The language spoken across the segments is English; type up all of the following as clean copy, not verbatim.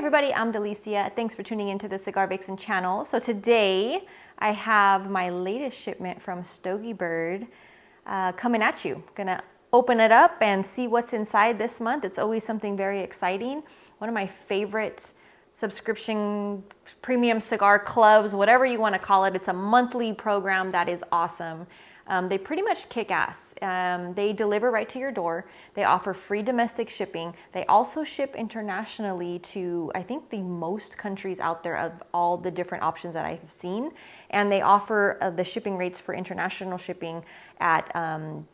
everybody, I'm Delicia. Thanks for tuning into the Cigar Vixen channel. So today I have my latest shipment from Stogie Bird coming at you. Gonna open it up and see what's inside this month. It's always something very exciting. One of my favorite subscription premium cigar clubs, whatever you want to call it. It's a monthly program that is awesome. They pretty much kick ass. They deliver right to your door. They offer free domestic shipping. They also ship internationally to, I think, the most countries out there of all the different options that I've seen. And they offer the shipping rates for international shipping at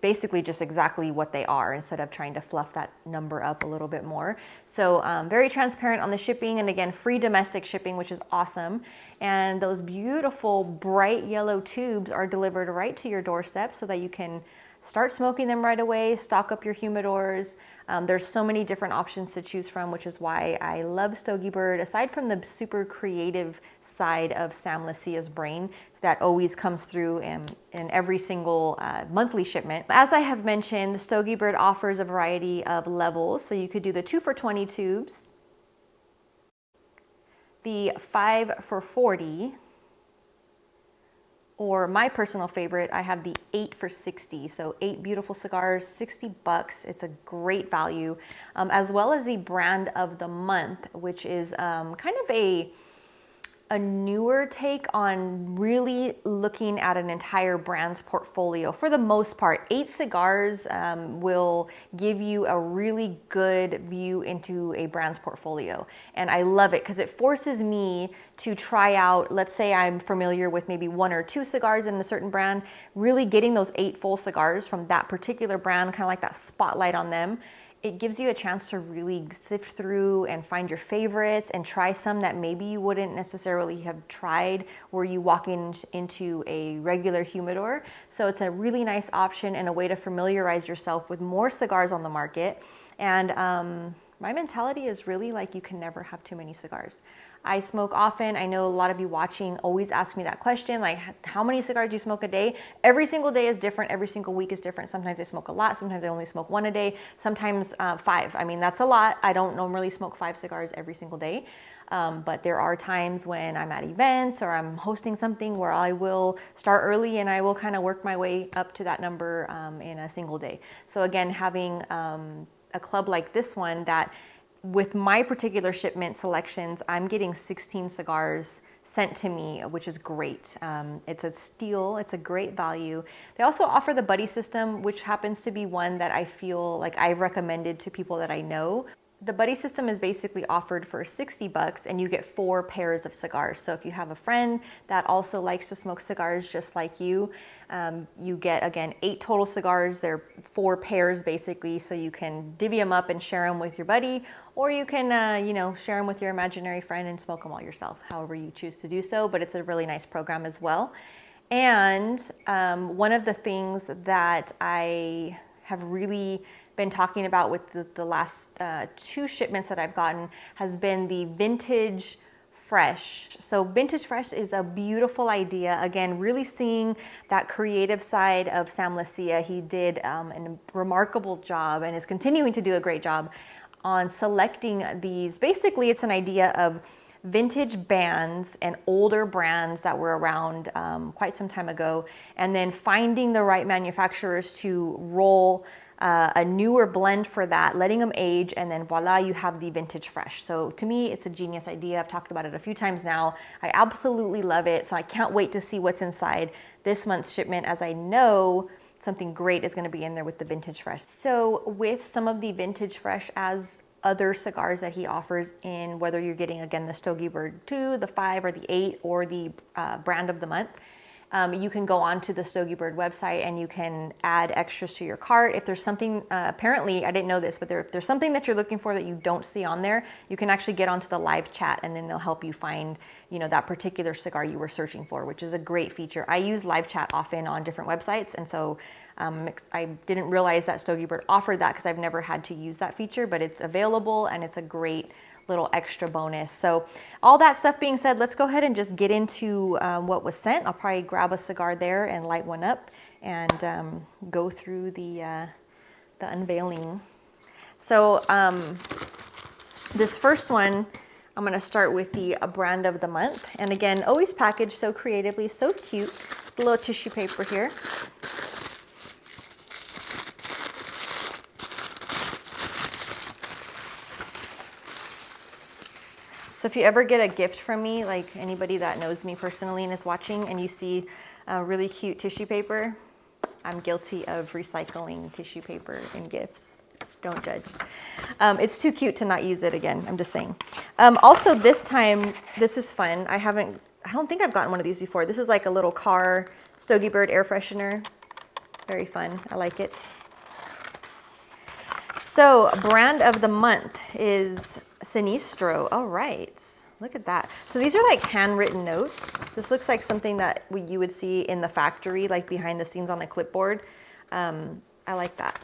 basically just exactly what they are, instead of trying to fluff that number up a little bit more. So very transparent on the shipping, and again, free domestic shipping, which is awesome. And those beautiful bright yellow tubes are delivered right to your doorstep so that you can start smoking them right away, stock up your humidors. There's so many different options to choose from, which is why I love Stogie Bird. Aside from the super creative side of Sam Lucia's brain that always comes through in every single monthly shipment. As I have mentioned, Stogie Bird offers a variety of levels. So you could do the 2 for $20 tubes, the 5 for $40, or my personal favorite, I have the 8 for $60. So 8 beautiful cigars, $60. It's a great value, as well as the brand of the month, which is kind of a newer take on really looking at an entire brand's portfolio. For the most part, 8 cigars will give you a really good view into a brand's portfolio. And I love it because it forces me to try out, let's say I'm familiar with maybe 1 or 2 cigars in a certain brand, really getting those 8 full cigars from that particular brand, kind of like that spotlight on them. It gives you a chance to really sift through and find your favorites and try some that maybe you wouldn't necessarily have tried were you walking into a regular humidor. So it's a really nice option and a way to familiarize yourself with more cigars on the market. And my mentality is really like, you can never have too many cigars. I smoke often. I know a lot of you watching always ask me that question, like, how many cigars do you smoke a day? Every single day is different. Every single week is different. Sometimes I smoke a lot. Sometimes I only smoke 1 a day. Sometimes 5. I mean, that's a lot. I don't normally smoke 5 cigars every single day. But there are times when I'm at events or I'm hosting something where I will start early and I will kind of work my way up to that number in a single day. So again, having a club like this one that, with my particular shipment selections, I'm getting 16 cigars sent to me, which is great. It's a steal. It's a great value. They also offer the buddy system, which happens to be one that I feel like I've recommended to people that I know. The buddy system is basically offered for $60 and you get 4 pairs of cigars. So if you have a friend that also likes to smoke cigars just like you get, again, 8 total cigars. They're 4 pairs basically, so you can divvy them up and share them with your buddy, or you can, share them with your imaginary friend and smoke them all yourself, however you choose to do so. But it's a really nice program as well. And one of the things that I have really been talking about with the last 2 shipments that I've gotten has been the Vintage Fresh. So Vintage Fresh is a beautiful idea. Again, really seeing that creative side of Sam Lucia. He did a remarkable job and is continuing to do a great job on selecting these. Basically, it's an idea of vintage bands and older brands that were around quite some time ago, and then finding the right manufacturers to roll a newer blend for that, letting them age, and then voila, you have the Vintage Fresh. So to me, it's a genius idea. I've talked about it a few times now. I absolutely love it. So I can't wait to see what's inside this month's shipment, as I know something great is going to be in there with the Vintage Fresh. So with some of the Vintage Fresh, as other cigars that he offers in, whether you're getting, again, the Stogie Bird 2, the 5, or the 8, or the brand of the month, you can go on to the Stogie Bird website and you can add extras to your cart. If there's something, apparently, I didn't know this, but if there's something that you're looking for that you don't see on there, you can actually get onto the live chat and then they'll help you find, that particular cigar you were searching for, which is a great feature. I use live chat often on different websites, and so I didn't realize that Stogie Bird offered that because I've never had to use that feature, but it's available and it's a great little extra bonus. So all that stuff being said, let's go ahead and just get into what was sent. I'll probably grab a cigar there and light one up and go through the unveiling. So this first one I'm gonna start with the brand of the month. And again, always packaged so creatively, so cute. A little tissue paper here. So if you ever get a gift from me, like anybody that knows me personally and is watching, and you see really cute tissue paper, I'm guilty of recycling tissue paper in gifts. Don't judge. It's too cute to not use it again. I'm just saying. Also, this time, this is fun. I don't think I've gotten one of these before. This is like a little car Stogie Bird air freshener. Very fun. I like it. So, brand of the month is Sinistro. All right. Look at that. So these are like handwritten notes. This looks like something that you would see in the factory, like behind the scenes on a clipboard. I like that.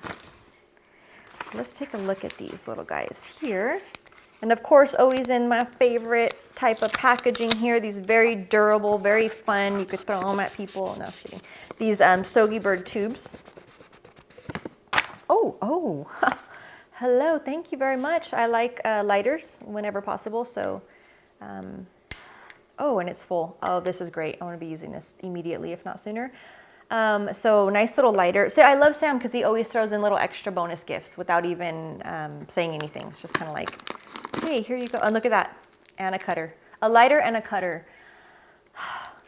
So let's take a look at these little guys here. And of course, always in my favorite type of packaging here, these very durable, very fun. You could throw them at people. No, I'm kidding. These Stogie Bird tubes. Oh, hello. Thank you very much. I like lighters whenever possible. So, oh, and it's full. Oh, this is great. I want to be using this immediately, if not sooner. So nice little lighter. So I love Sam because he always throws in little extra bonus gifts without even saying anything. It's just kind of like, hey, here you go. And look at that. And a cutter. A lighter and a cutter.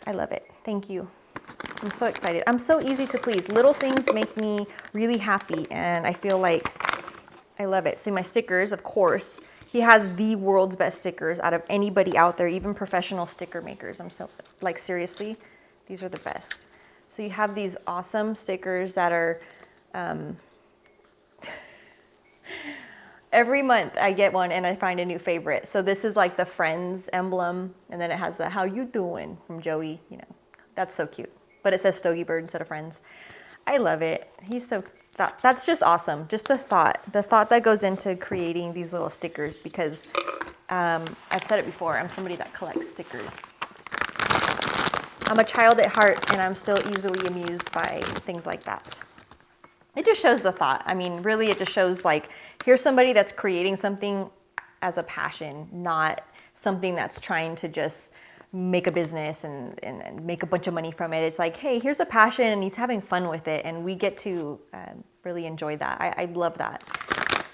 I love it. Thank you. I'm so excited. I'm so easy to please. Little things make me really happy, and I feel like I love it. See, my stickers, of course. He has the world's best stickers out of anybody out there, even professional sticker makers. I'm so, like, seriously, these are the best. So you have these awesome stickers that are, every month I get one and I find a new favorite. So this is like the Friends emblem, and then it has the "How you doing" from Joey, you know. That's so cute. But it says Stogie Bird instead of Friends. I love it. He's so, that's just awesome. Just the thought that goes into creating these little stickers, because I've said it before, I'm somebody that collects stickers. I'm a child at heart, and I'm still easily amused by things like that. It just shows the thought. I mean, really, it just shows like, here's somebody that's creating something as a passion, not something that's trying to just make a business and make a bunch of money from it. It's like, hey, here's a passion, and he's having fun with it, and we get to really enjoy that. I love that.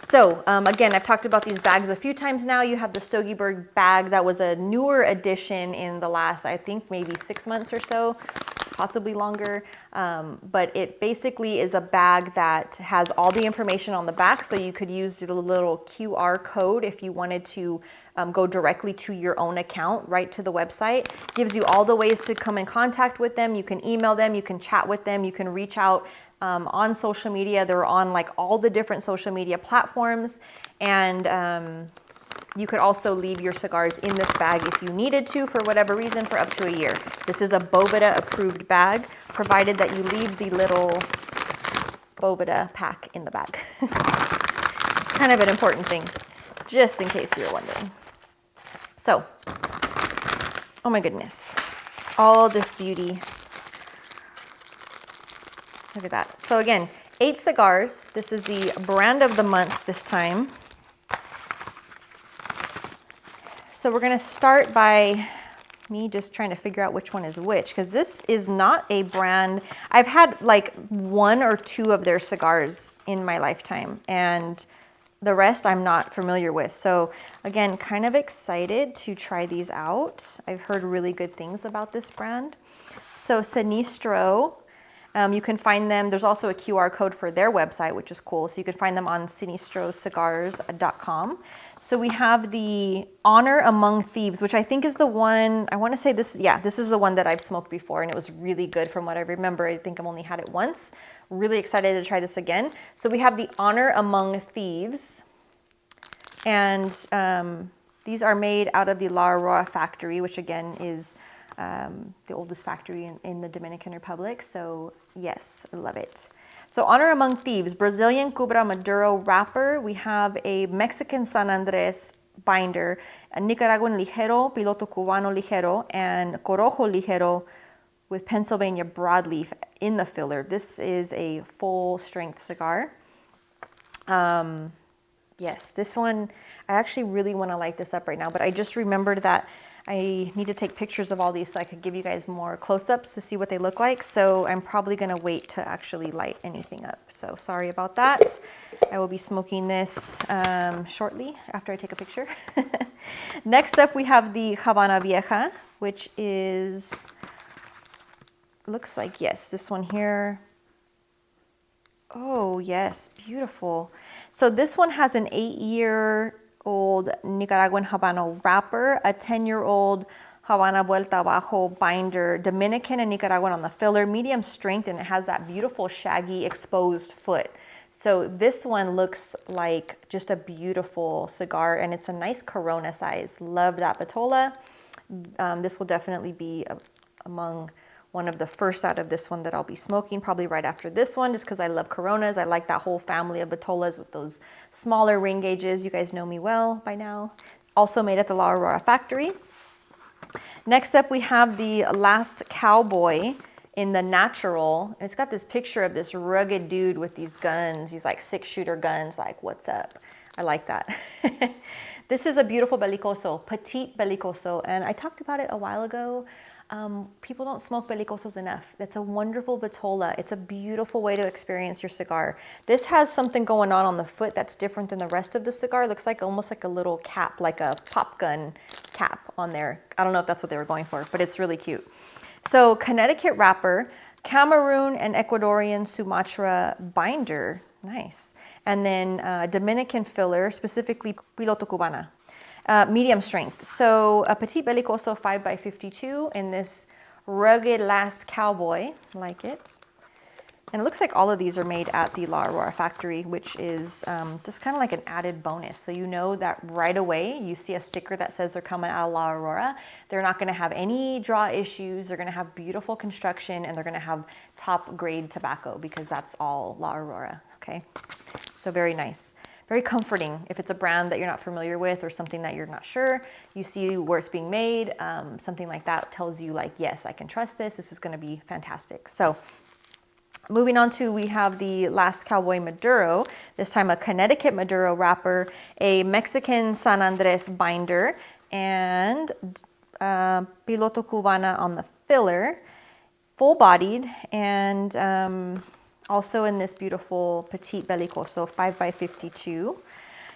So again, I've talked about these bags a few times now. You have the Stogie Bird bag that was a newer addition in the last, I think, maybe 6 months or so, possibly longer. But it basically is a bag that has all the information on the back, so you could use the little QR code if you wanted to go directly to your own account, right to the website. Gives you all the ways to come in contact with them. You can email them, you can chat with them, you can reach out on social media. They're on like all the different social media platforms. And you could also leave your cigars in this bag if you needed to, for whatever reason, for up to a year. This is a Boveda approved bag, provided that you leave the little Boveda pack in the bag. Kind of an important thing, just in case you're wondering. So, oh my goodness, all this beauty. Look at that. So again, 8 cigars. This is the brand of the month this time. So we're gonna start by me just trying to figure out which one is which, because this is not a brand. I've had like 1 or 2 of their cigars in my lifetime, and the rest I'm not familiar with. So again, kind of excited to try these out. I've heard really good things about this brand. So Sinistro, you can find them. There's also a QR code for their website, which is cool. So you can find them on sinistrocigars.com. So we have the Honor Among Thieves, which I think is the one, I want to say this, yeah, this is the one that I've smoked before, and it was really good from what I remember. I think I've only had it once. Really excited to try this again. So we have the Honor Among Thieves, and these are made out of the La Aurora factory, which again is the oldest factory in the Dominican Republic. So yes, I love it. So Honor Among Thieves, Brazilian Cubra Maduro wrapper. We have a Mexican San Andres binder, a Nicaraguan Ligero, Piloto Cubano Ligero, and Corojo Ligero with Pennsylvania broadleaf in the filler. This is a full strength cigar. Yes, this one, I actually really want to light this up right now, but I just remembered that I need to take pictures of all these so I could give you guys more close-ups to see what they look like. So I'm probably going to wait to actually light anything up. So sorry about that. I will be smoking this shortly after I take a picture. Next up, we have the Habana Vieja, which is, looks like, yes, this one here. Oh, yes, beautiful. So this one has an 8-year-old Nicaraguan Habano wrapper, a 10-year-old Habana Vuelta Abajo binder, Dominican and Nicaraguan on the filler, medium strength, and it has that beautiful shaggy exposed foot. So this one looks like just a beautiful cigar, and it's a nice Corona size. Love that Vitola. This will definitely be among one of the first out of this one that I'll be smoking, probably right after this one, just because I love Coronas. I like that whole family of Vitolas with those smaller ring gauges. You guys know me well by now. Also made at the La Aurora factory. Next up, we have the Last Cowboy in the natural. It's got this picture of this rugged dude with these guns. He's like 6-shooter guns, like, what's up? I like that. This is a beautiful Belicoso, Petite Belicoso, and I talked about it a while ago. People don't smoke Belicosos enough. That's a wonderful Vitola. It's a beautiful way to experience your cigar. This has something going on the foot that's different than the rest of the cigar. It looks like almost like a little cap, like a pop gun cap on there. I don't know if that's what they were going for, but it's really cute. So Connecticut wrapper, Cameroon and Ecuadorian Sumatra binder. Nice. And then Dominican filler, specifically Piloto Cubana. Medium strength. So a Petit Belicoso 5x52 in this rugged Last Cowboy, like it. And it looks like all of these are made at the La Aurora factory, which is just kind of like an added bonus. So you know that right away you see a sticker that says they're coming out of La Aurora. They're not going to have any draw issues. They're going to have beautiful construction, and they're going to have top grade tobacco because that's all La Aurora. Okay, so very nice. Very comforting if it's a brand that you're not familiar with or something that you're not sure. You see where it's being made, something like that tells you like, yes, I can trust this. This is going to be fantastic. So moving on to, we have the Last Cowboy Maduro, this time a Connecticut Maduro wrapper, a Mexican San Andres binder, and Piloto Cubana on the filler, full-bodied, and also in this beautiful Petite Belicoso 5x52.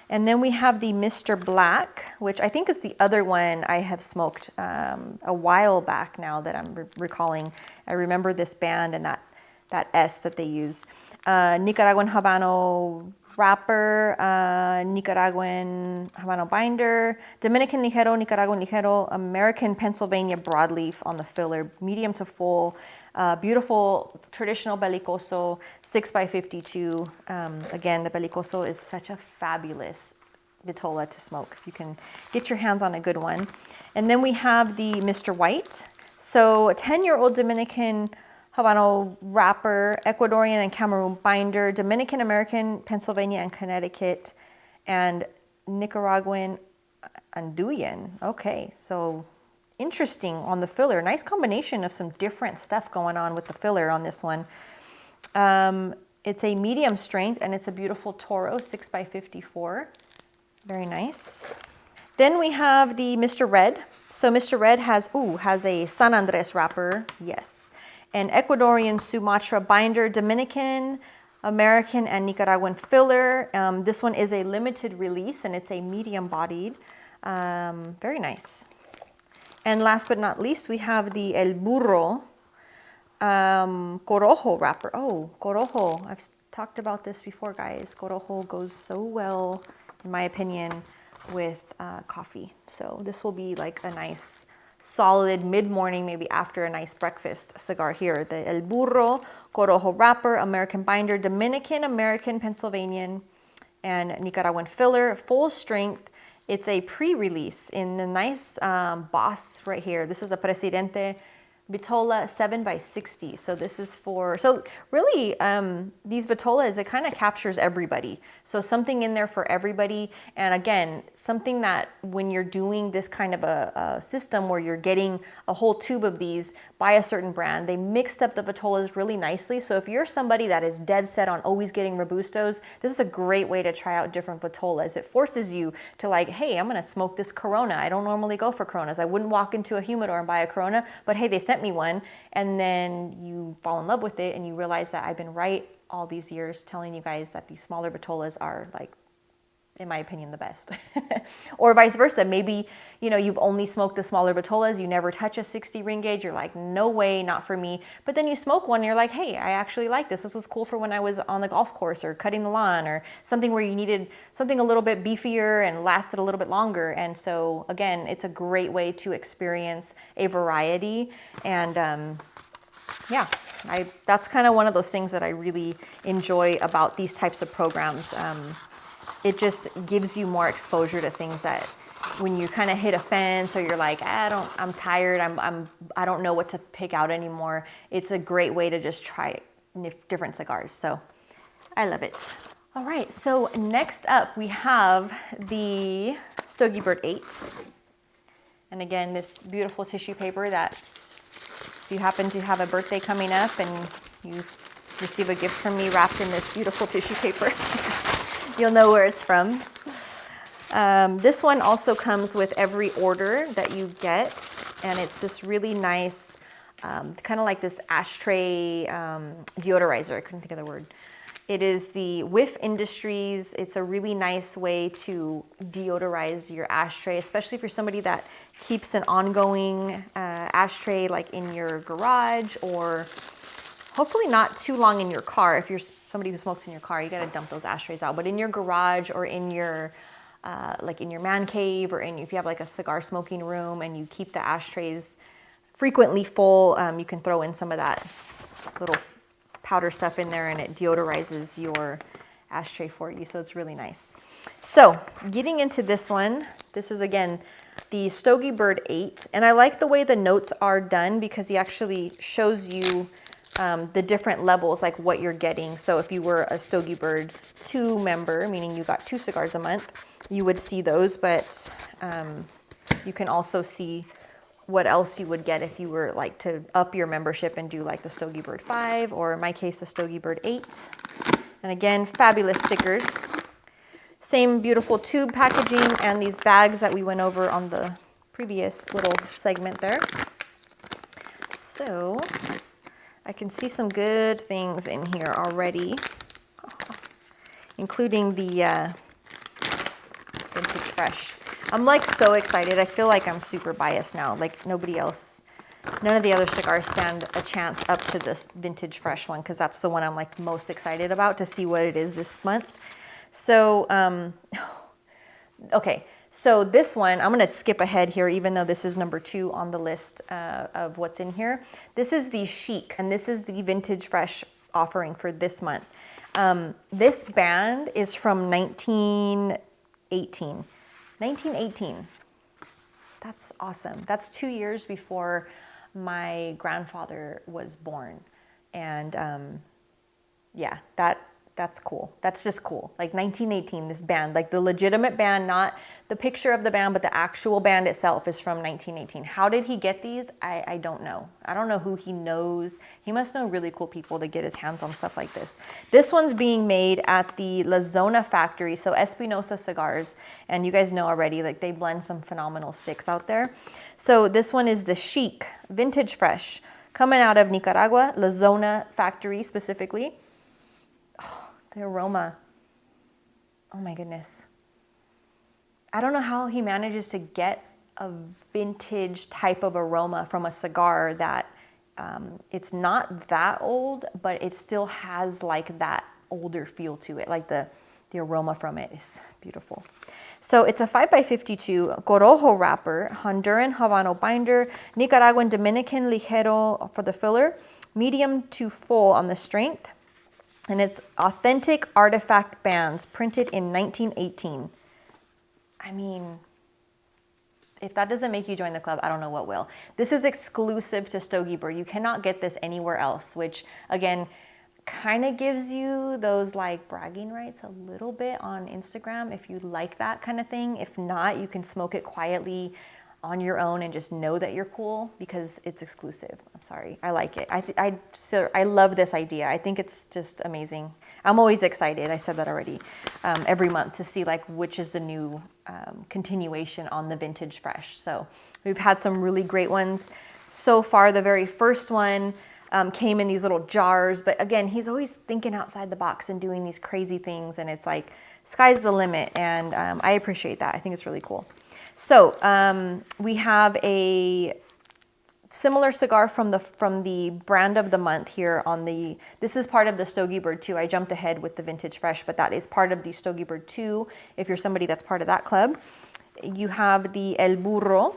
And then we have the Mr. Black, which I think is the other one I have smoked a while back now that I'm recalling. I remember this band and that S that they use. Nicaraguan Habano wrapper, Nicaraguan Habano binder, Dominican Ligero, Nicaraguan Ligero, American Pennsylvania broadleaf on the filler, medium to full. Beautiful traditional Belicoso 6x52. Again, the Belicoso is such a fabulous Vitola to smoke if you can get your hands on a good one. And then we have the Mr. White. So a 10-year-old Dominican Habano wrapper, Ecuadorian and Cameroon binder, Dominican, American, Pennsylvania and Connecticut, and Nicaraguan Andean. Okay, so interesting on the filler. Nice combination of some different stuff going on with the filler on this one. It's a medium strength, and it's a beautiful Toro 6x54. Very nice. Then we have the Mr. Red. So Mr. Red has a San Andres wrapper, yes. An Ecuadorian Sumatra binder, Dominican, American, and Nicaraguan filler. This one is a limited release, and it's a medium bodied. Very nice. And last but not least, we have the El Burro Corojo wrapper. Oh, Corojo. I've talked about this before, guys. Corojo goes so well, in my opinion, with coffee. So this will be like a nice, solid mid-morning, maybe after a nice breakfast cigar here. The El Burro Corojo wrapper, American binder, Dominican, American, Pennsylvanian, and Nicaraguan filler, full strength. It's a pre-release in the nice boss right here. This is a Presidente Vitola 7x60. So this is for, so really these Vitolas, it kind of captures everybody. So something in there for everybody. And again, something that when you're doing this kind of a system where you're getting a whole tube of these by a certain brand, they mixed up the Vitolas really nicely. So if you're somebody that is dead set on always getting Robustos, this is a great way to try out different Vitolas. It forces you to like, hey, I'm gonna smoke this Corona. I don't normally go for Coronas. I wouldn't walk into a humidor and buy a Corona, but hey, they sent me one. And then you fall in love with it and you realize that I've been right all these years telling you guys that these smaller Vitolas are, like, in my opinion, the best. Or vice versa. Maybe, you know, you've only smoked the smaller Vitolas, you never touch a 60 ring gauge, you're like, no way, not for me. But then you smoke one and you're like, hey, I actually like this. This was cool for when I was on the golf course or cutting the lawn or something where you needed something a little bit beefier and lasted a little bit longer. And so again, it's a great way to experience a variety. And yeah, that's kind of one of those things that I really enjoy about these types of programs. It just gives you more exposure to things that when you kind of hit a fence or you're like, I'm tired, I don't know what to pick out anymore. It's a great way to just try different cigars. So I love it. All right, so next up we have the Stogie Bird 8. And again, this beautiful tissue paper that if you happen to have a birthday coming up and you receive a gift from me wrapped in this beautiful tissue paper, you'll know where it's from. This one also comes with every order that you get, and it's this really nice, kind of like this ashtray deodorizer. I couldn't think of the word. It is the Whiff Industries. It's a really nice way to deodorize your ashtray, especially if you're somebody that keeps an ongoing ashtray like in your garage, or hopefully not too long in your car. If you're somebody who smokes in your car, you gotta dump those ashtrays out. But in your garage or in your like in your man cave, or if you have like a cigar smoking room and you keep the ashtrays frequently full, you can throw in some of that little powder stuff in there and it deodorizes your ashtray for you. So it's really nice. So getting into this one, this is again the Stogie Bird 8. And I like the way the notes are done because he actually shows you the different levels, like what you're getting. So if you were a Stogie Bird 2 member, meaning you got 2 cigars a month, you would see those, but you can also see what else you would get if you were like to up your membership and do like the Stogie Bird 5, or in my case, the Stogie Bird 8. And again, fabulous stickers. Same beautiful tube packaging and these bags that we went over on the previous little segment there. So I can see some good things in here already, including the Vintage Fresh. I'm like so excited. I feel like I'm super biased now. Like none of the other cigars stand a chance up to this Vintage Fresh one, because that's the one I'm like most excited about to see what it is this month. So, okay. So this one, I'm going to skip ahead here, even though this is number 2 on the list of what's in here. This is the Chic, and this is the Vintage Fresh offering for this month. This band is from 1918. 1918. That's awesome. That's 2 years before my grandfather was born. And yeah, that's cool. That's just cool. Like 1918, this band, like the legitimate band, not the picture of the band, but the actual band itself is from 1918. How did he get these? I don't know. I don't know who he knows. He must know really cool people to get his hands on stuff like this. This one's being made at the La Zona factory, so Espinosa Cigars. And you guys know already, like they blend some phenomenal sticks out there. So this one is the Chic Vintage Fresh, coming out of Nicaragua, La Zona factory specifically. The aroma, oh my goodness. I don't know how he manages to get a vintage type of aroma from a cigar that it's not that old, but it still has like that older feel to it. Like the aroma from it is beautiful. So it's a 5x52 Corojo wrapper, Honduran Habano binder, Nicaraguan Dominican Ligero for the filler, medium to full on the strength. And it's authentic artifact bands printed in 1918. I mean, if that doesn't make you join the club, I don't know what will. This is exclusive to Stogie Bird. You cannot get this anywhere else, which again, kind of gives you those like bragging rights a little bit on Instagram if you like that kind of thing. If not, you can smoke it quietly on your own and just know that you're cool because it's exclusive. I'm sorry. I like it. I love this idea. I think it's just amazing. I'm always excited. I said that already. Every month to see like which is the new continuation on the Vintage Fresh. So we've had some really great ones so far. The very first one came in these little jars, but again, he's always thinking outside the box and doing these crazy things, and it's like sky's the limit, and I appreciate that. I think it's really cool. So we have a similar cigar from the brand of the month here on the, this is part of the Stogie Bird 2. I jumped ahead with the Vintage Fresh, but that is part of the Stogie Bird 2 if you're somebody that's part of that club. You have the El Burro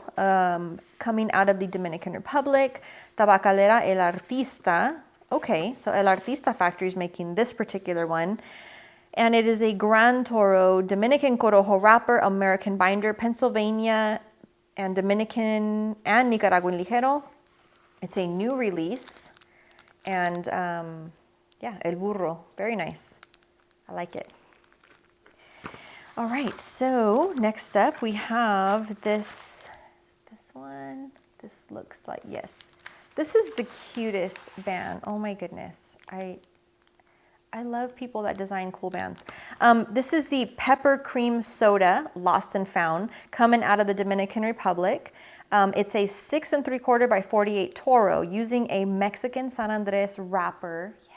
coming out of the Dominican Republic, Tabacalera El Artista. Okay, so El Artista factory is making this particular one. And it is a Gran Toro, Dominican Corojo wrapper, American binder, Pennsylvania, and Dominican and Nicaraguan Ligero. It's a new release. And yeah, El Burro, very nice. I like it. All right, so next up we have this one. This looks like, yes. This is the cutest band. Oh my goodness. I love people that design cool bands. This is the Pepper Cream Soda Lost and Found coming out of the Dominican Republic. It's a 6 3/4 by 48 Toro using a Mexican San Andres wrapper. Yes.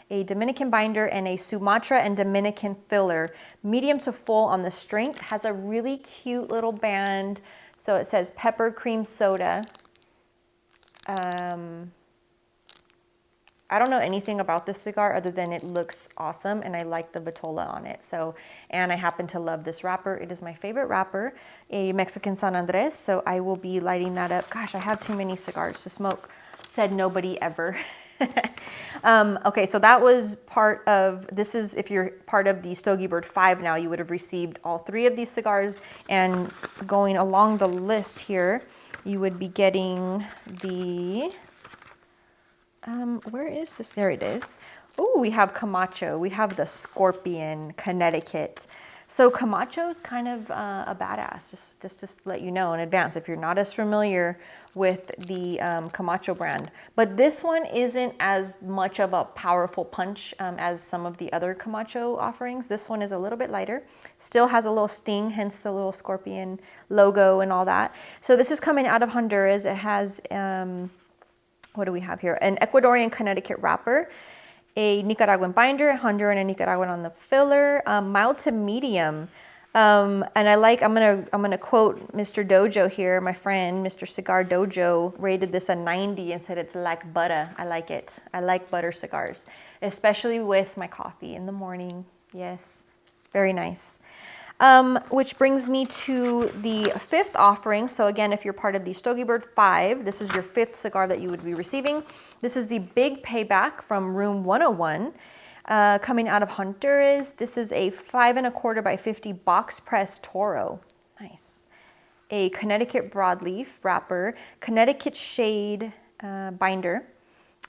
A Dominican binder and a Sumatra and Dominican filler. Medium to full on the strength. Has a really cute little band. So it says Pepper Cream Soda. I don't know anything about this cigar other than it looks awesome and I like the vitola on it. So, and I happen to love this wrapper. It is my favorite wrapper, a Mexican San Andres. So I will be lighting that up. Gosh, I have too many cigars to smoke. Said nobody ever. Okay, so that was part of, this is, if you're part of the Stogie Bird 5 now, you would have received all 3 of these cigars. And going along the list here, you would be getting the... where is this? There it is. Oh, we have Camacho. We have the Scorpion, Connecticut. So Camacho is kind of a badass, just to let you know in advance if you're not as familiar with the Camacho brand. But this one isn't as much of a powerful punch as some of the other Camacho offerings. This one is a little bit lighter. Still has a little sting, hence the little Scorpion logo and all that. So this is coming out of Honduras. It has... what do we have here? An Ecuadorian Connecticut wrapper, a Nicaraguan binder, Honduran and Nicaraguan on the filler, mild to medium. And I like, I'm gonna quote Mr. Dojo here, my friend, Mr. Cigar Dojo rated this a 90 and said it's like butter. I like it. I like butter cigars, especially with my coffee in the morning. Yes, very nice. Which brings me to the 5th offering. So again, if you're part of the Stogie Bird 5, this is your 5th cigar that you would be receiving. This is the Big Payback from Room 101, coming out of Honduras. This is a 5 1/4 by 50 box press Toro. Nice. A Connecticut broadleaf wrapper, Connecticut shade binder,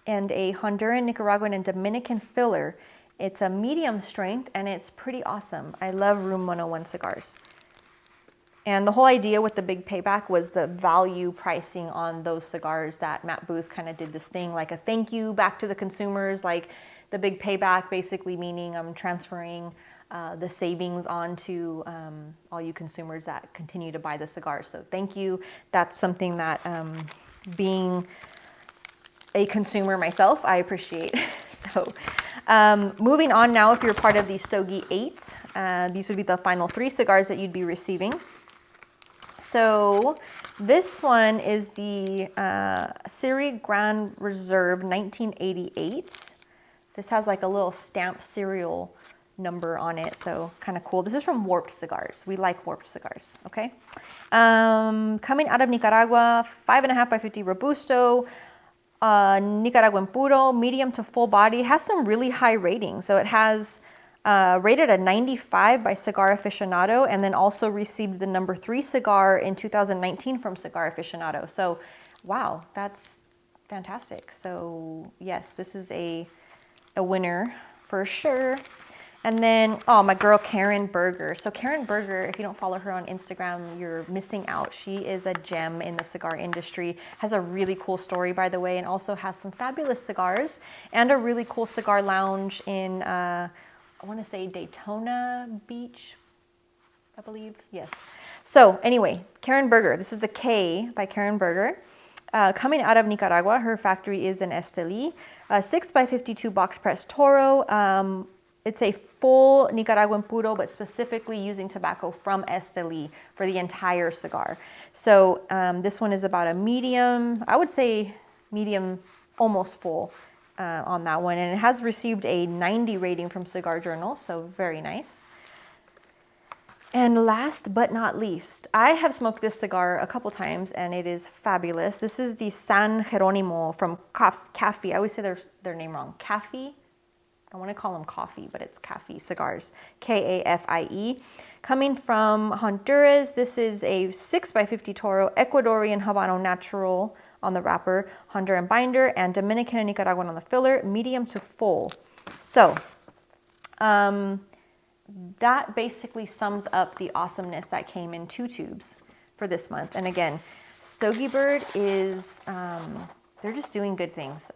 and a Honduran, Nicaraguan, and Dominican filler. It's a medium strength and it's pretty awesome. I love Room 101 cigars. And the whole idea with the Big Payback was the value pricing on those cigars that Matt Booth kind of did this thing, like a thank you back to the consumers, like the Big Payback basically meaning I'm transferring the savings on to all you consumers that continue to buy the cigars. So thank you. That's something that being a consumer myself, I appreciate. So moving on now, if you're part of the Stogie 8, these would be the final 3 cigars that you'd be receiving. So this one is the Siri Grand Reserve 1988. This has like a little stamp serial number on it, so kind of cool. This is from Warped Cigars. We like Warped Cigars, okay? Coming out of Nicaragua, 5 1/2 by 50 Robusto, Nicaraguan Puro, medium to full body. It has some really high ratings. So it has rated a 95 by Cigar Aficionado, and then also received the #3 cigar in 2019 from Cigar Aficionado. So, wow, that's fantastic. So, yes, this is a winner for sure. And then, oh, my girl Karen Berger. So Karen Berger, if you don't follow her on Instagram, you're missing out. She is a gem in the cigar industry. Has a really cool story, by the way, and also has some fabulous cigars and a really cool cigar lounge in, I want to say Daytona Beach, I believe. Yes. So anyway, Karen Berger. This is the K by Karen Berger. Coming out of Nicaragua, her factory is in Esteli. 6x52 box press Toro. It's a full Nicaraguan puro, but specifically using tobacco from Esteli for the entire cigar. So this one is about a medium, I would say medium, almost full on that one. And it has received a 90 rating from Cigar Journal, so very nice. And last but not least, I have smoked this cigar a couple times and it is fabulous. This is the San Jeronimo from Café. I always say their name wrong. Café. I want to call them coffee, but it's Café Cigars. Kafie. Coming from Honduras, this is a 6x50 Toro, Ecuadorian Habano Natural on the wrapper, Honduran binder, and Dominican and Nicaraguan on the filler, medium to full. So, that basically sums up the awesomeness that came in 2 tubes for this month. And again, Stogie Bird is, they're just doing good things.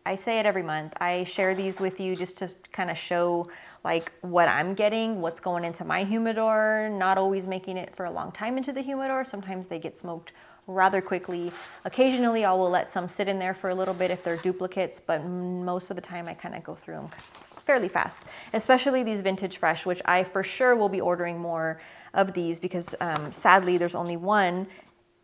I say it every month. I share these with you just to kind of show like what I'm getting, what's going into my humidor, not always making it for a long time into the humidor. Sometimes they get smoked rather quickly. Occasionally I will let some sit in there for a little bit if they're duplicates, but most of the time I kind of go through them fairly fast, especially these vintage fresh, which I for sure will be ordering more of these because sadly there's only one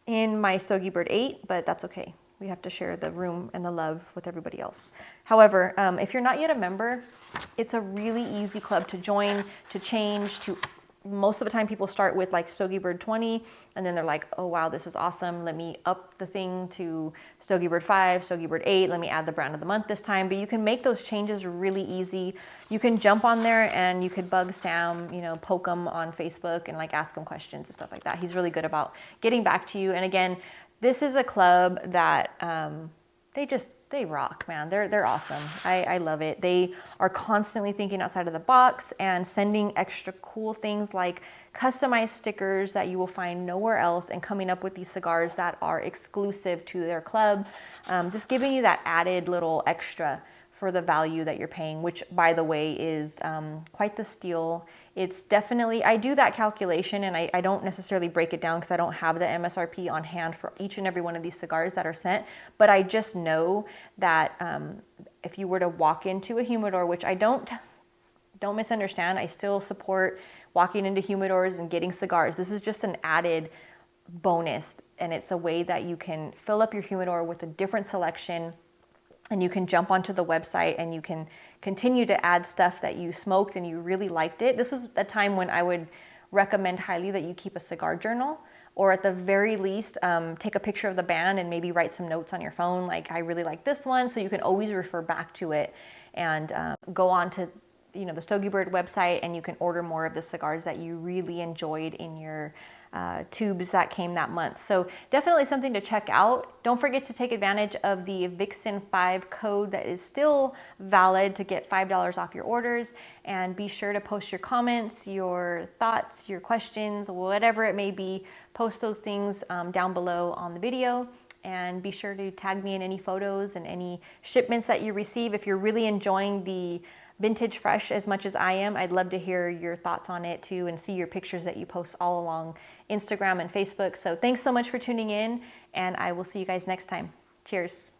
in my Stogie Bird 8, but that's okay. We have to share the room and the love with everybody else. However, if you're not yet a member, it's a really easy club to join, to change, to most of the time people start with like Stogie Bird 20 and then they're like, oh wow, this is awesome. Let me up the thing to Stogie Bird 5, Stogie Bird 8. Let me add the brand of the month this time. But you can make those changes really easy. You can jump on there and you could bug Sam, you know, poke him on Facebook and like ask him questions and stuff like that. He's really good about getting back to you. And again, this is a club that they rock, man. They're awesome. I love it. They are constantly thinking outside of the box and sending extra cool things like customized stickers that you will find nowhere else and coming up with these cigars that are exclusive to their club. Just giving you that added little extra for the value that you're paying, which by the way is quite the steal. It's definitely, I do that calculation and I don't necessarily break it down because I don't have the MSRP on hand for each and every one of these cigars that are sent, but I just know that if you were to walk into a humidor, which I don't misunderstand, I still support walking into humidors and getting cigars. This is just an added bonus and it's a way that you can fill up your humidor with a different selection. And you can jump onto the website and you can continue to add stuff that you smoked and you really liked it. This is a time when I would recommend highly that you keep a cigar journal, or at the very least, take a picture of the band and maybe write some notes on your phone. Like, I really like this one. So you can always refer back to it and go on to, you know, the Stogie Bird website and you can order more of the cigars that you really enjoyed in your tubes that came that month. So definitely something to check out. Don't forget to take advantage of the Vixen 5 code that is still valid to get $5 off your orders, and be sure to post your comments, your thoughts, your questions, whatever it may be. Post those things down below on the video, and be sure to tag me in any photos and any shipments that you receive. If you're really enjoying the vintage fresh as much as I am, I'd love to hear your thoughts on it too and see your pictures that you post all along Instagram and Facebook. So thanks so much for tuning in, and I will see you guys next time. Cheers.